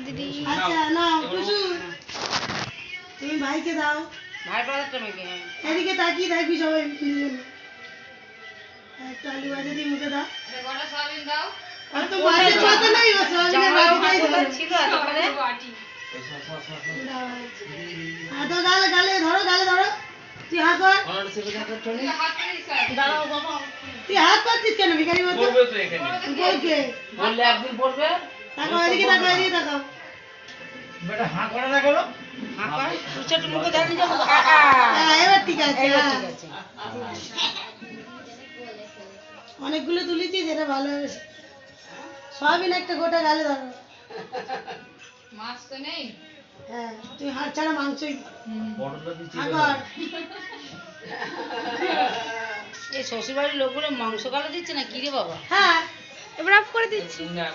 দিদি আচ্ছা নাও টুসু তুমি ভাইকে দাও ভাই পাওয়া তো নাকি এদিকে তাকিয়ে থাকবি সবাই মিলে একটা আলু ভাজা দিয়ে মুখে দাও গোটা সয়াবিন দাও অত মাছের পাতা নাই ও সয়াবিনের বাটিটাই ধরো ছিল এতক্ষণে তো গালে গালে ধরো তুই হাত ধর দাঁড়াও বাবা তুই হাত পাচ্ছিস কেন ভিখারি মতো পড়বে তো এখানে বলকে বললে একদিন পড়বে তাকাও এদিকে তাকাও বেটা হাঁ করে না করো হাঁকা ছোট মুখে জানি যাবো হ্যাঁ এবার ঠিক আছে এবার হ্যাঁ। ঠিক আছে অনেকগুলো তুলেছি যেটা ভালো হবে সয়াবিন একটা গোটা গালে ধরো মাছ তো নেই হ্যাঁ তুই হাত ছাড়া মাংসই বড়টা দিচ্ছি হাগর এই শ্বশুরবাড়ির লোকগুলো মাংস কালো দিচ্ছে না কি রে বাবা হ্যাঁ এবার অফ করে দিচ্ছি না